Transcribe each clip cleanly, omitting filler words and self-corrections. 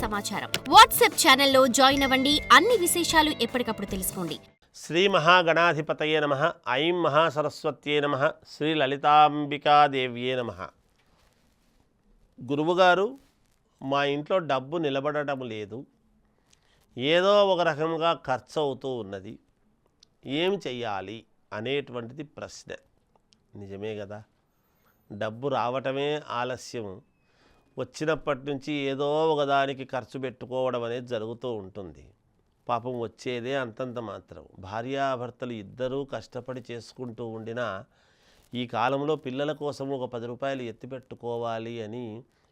సమాచారం. వాట్సాప్ ఛానల్లో జాయిన్ అవ్వండి. అన్ని విశేషాలు ఎప్పటికప్పుడు తెలుసుకోండి. శ్రీ మహాగణాధిపతయే నమః. ఐం మహాసరస్వత్యే నమః. శ్రీ లలితాంబికాదేవ్యే నమః. గురువుగారు, మా ఇంట్లో డబ్బు నిలబడటం లేదు, ఏదో ఒక రకంగా ఖర్చు అవుతూ ఉన్నది, ఏమి చెయ్యాలి అనేటువంటిది ప్రశ్న. నిజమే కదా, డబ్బు రావటమే ఆలస్యం, వచ్చినప్పటి నుంచి ఏదో ఒకదానికి ఖర్చు పెట్టుకోవడం అనేది జరుగుతూ ఉంటుంది. పాపం వచ్చేదే అంతంత మాత్రం. భార్యాభర్తలు ఇద్దరూ కష్టపడి చేసుకుంటూ ఉండినా ఈ కాలంలో పిల్లల కోసం ఒక 10 రూపాయలు ఎత్తిపెట్టుకోవాలి అని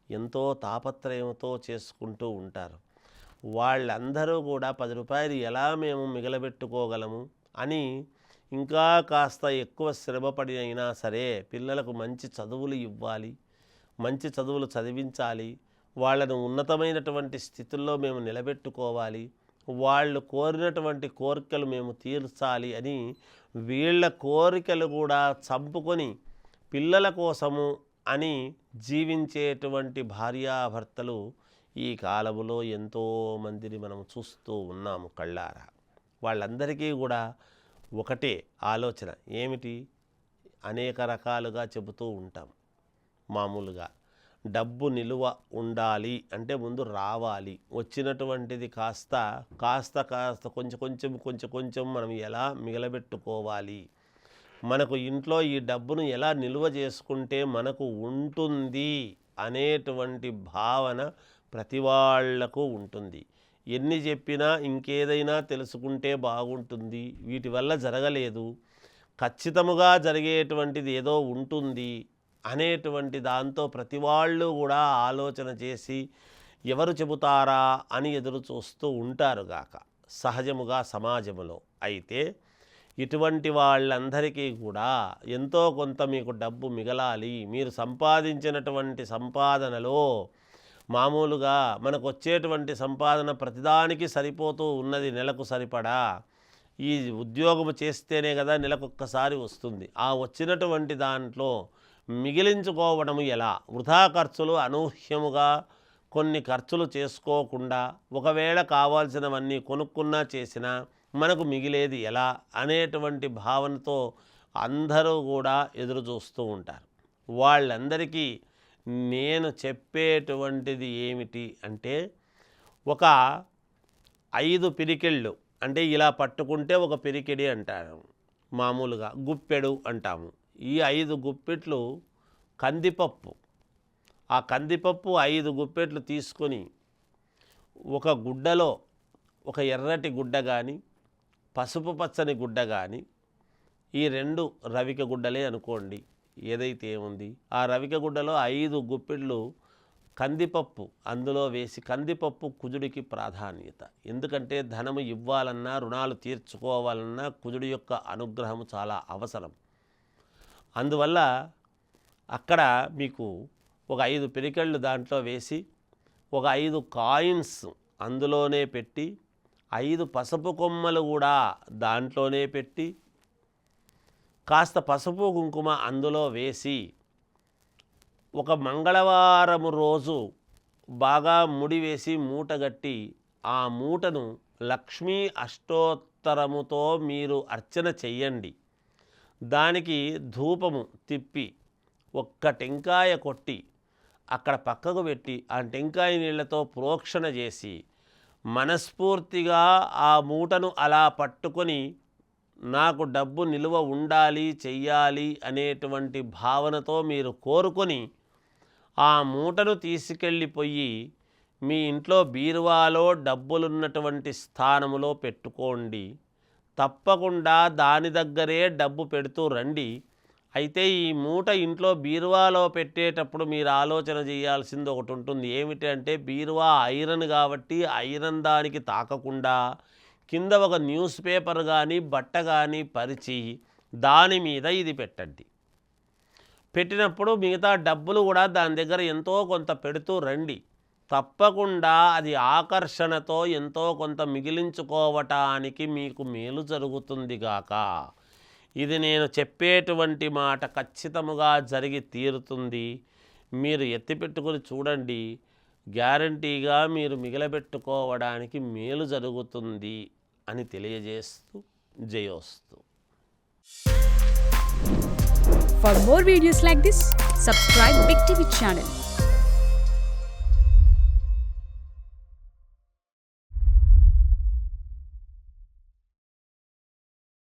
ఎంతో తాపత్రయంతో చేసుకుంటూ ఉంటారు. వాళ్ళందరూ కూడా 10 రూపాయలు ఎలా మేము మిగలబెట్టుకోగలము అని ఇంకా కాస్త ఎక్కువ శ్రమపడి అయినా సరే పిల్లలకు మంచి చదువులు ఇవ్వాలి, మంచి చదువులు చదివించాలి, వాళ్ళను ఉన్నతమైనటువంటి స్థితుల్లో మేము నిలబెట్టుకోవాలి, వాళ్ళు కోరినటువంటి కోరికలు మేము తీర్చాలి అని వీళ్ళ కోరికలు కూడా చంపుకొని పిల్లల కోసము అని జీవించేటువంటి భార్యాభర్తలు ఈ కాలంలో ఎంతోమందిని మనం చూస్తూ ఉన్నాము కళ్ళారా. వాళ్ళందరికీ కూడా ఒకటే ఆలోచన ఏమిటి, అనేక రకాలుగా చెబుతూ ఉంటాం. మామూలుగా డబ్బు నిలువ ఉండాలి అంటే ముందు రావాలి, వచ్చినటువంటిది కాస్త కొంచెం మనం ఎలా మిగలబెట్టుకోవాలి, మనకు ఇంట్లో ఈ డబ్బును ఎలా నిలువ చేసుకుంటే మనకు ఉంటుంది అనేటువంటి భావన ప్రతి వాళ్లకు ఉంటుంది. ఎన్ని చెప్పినా ఇంకేదైనా తెలుసుకుంటే బాగుంటుంది, వీటి వల్ల జరగలేదు, ఖచ్చితముగా జరిగేటువంటిది ఏదో ఉంటుంది అనేటువంటి దాంతో ప్రతి వాళ్ళు కూడా ఆలోచన చేసి ఎవరు చెబుతారా అని ఎదురు చూస్తూ ఉంటారు గాక సహజముగా సమాజంలో. అయితే ఇటువంటి వాళ్ళందరికీ కూడా ఎంతో కొంత మీకు డబ్బు మిగలాలి, మీరు సంపాదించినటువంటి సంపాదనలో మామూలుగా మనకు వచ్చేటువంటి సంపాదన ప్రతిదానికి సరిపోతూ ఉన్నది, నెలకు సరిపడా. ఈ ఉద్యోగం చేస్తేనే కదా నెలకొక్కసారి వస్తుంది. ఆ వచ్చినటువంటి దాంట్లో మిగిలించుకోవడము ఎలా, వృధా ఖర్చులు అనూహ్యముగా కొన్ని ఖర్చులు చేసుకోకుండా ఒకవేళ కావాల్సినవన్నీ కొనుక్కున్నా చేసినా మనకు మిగిలేది ఎలా అనేటువంటి భావనతో అందరూ కూడా ఎదురు చూస్తూ ఉంటారు. వాళ్ళందరికీ నేను చెప్పేటువంటిది ఏమిటి అంటే, ఒక 5 పిరికిళ్ళు అంటే ఇలా పట్టుకుంటే ఒక పిరికిడి అంటారు, మామూలుగా గుప్పెడు అంటాము. ఈ 5 గుప్పెట్లు కందిపప్పు, ఆ కందిపప్పు 5 గుప్పెట్లు తీసుకొని ఒక గుడ్డలో ఒక ఎర్రటి గుడ్డ కానీ పసుపు పచ్చని గుడ్డ కానీ, ఈ 2 రవిక గుడ్డలే అనుకోండి, ఏదైతే ఏముంది ఆ రవిక గుడ్డలో 5 గుప్పెట్లు కందిపప్పు అందులో వేసి, కందిపప్పు కుజుడికి ప్రాధాన్యత. ఎందుకంటే ధనము ఇవ్వాలన్నా రుణాలు తీర్చుకోవాలన్నా కుజుడి యొక్క అనుగ్రహము చాలా అవసరం. అందువల్ల అక్కడ మీకు ఒక 5 పిరికెళ్ళు దాంట్లో వేసి, ఒక 5 కాయిన్స్ అందులోనే పెట్టి, 5 పసుపు కొమ్మలు కూడా దాంట్లోనే పెట్టి, కాస్త పసుపు కుంకుమ అందులో వేసి, ఒక మంగళవారము రోజు బాగా ముడివేసి మూటగట్టి ఆ మూటను లక్ష్మీ అష్టోత్తరముతో మీరు అర్చన చెయ్యండి. దానికి ధూపము తిప్పి ఒక్క టెంకాయ కొట్టి అక్కడ పక్కకు పెట్టి ఆ టెంకాయ నీళ్లతో ప్రోక్షణ చేసి మనస్ఫూర్తిగా ఆ మూటను అలా పట్టుకొని నాకు డబ్బు నిలువ ఉండాలి చెయ్యాలి అనేటువంటి భావనతో మీరు కోరుకొని ఆ మూటను తీసుకెళ్ళిపోయి మీ ఇంట్లో బీరువాలో డబ్బులున్నటువంటి స్థానములో పెట్టుకోండి. తప్పకుండా దాని దగ్గరే డబ్బు పెడుతూ రండి. అయితే ఈ మూట ఇంట్లో బీరువాలో పెట్టేటప్పుడు మీరు ఆలోచన చేయాల్సింది ఒకటి ఉంటుంది. ఏమిటి అంటే, బీరువా ఐరన్ కాబట్టి ఐరన్ దానికి తాకకుండా కింద ఒక న్యూస్ పేపర్ కానీ బట్ట కానీ పరిచి దాని మీద ఇది పెట్టండి. పెట్టినప్పుడు మిగతా డబ్బులు కూడా దాని దగ్గర ఎంతో కొంత పెడుతూ రండి. తప్పకుండా అది ఆకర్షణతో ఎంతో కొంత మిగిలించుకోవటానికి మీకు మేలు జరుగుతుంది గాక. ఇది నేను చెప్పేటువంటి మాట ఖచ్చితముగా జరిగి తీరుతుంది. మీరు ఎత్తిపెట్టుకుని చూడండి. గ్యారంటీగా మీరు మిగలబెట్టుకోవడానికి మేలు జరుగుతుంది అని తెలియజేస్తూ జయోస్తు. For more videos like this, subscribe Big TV channel.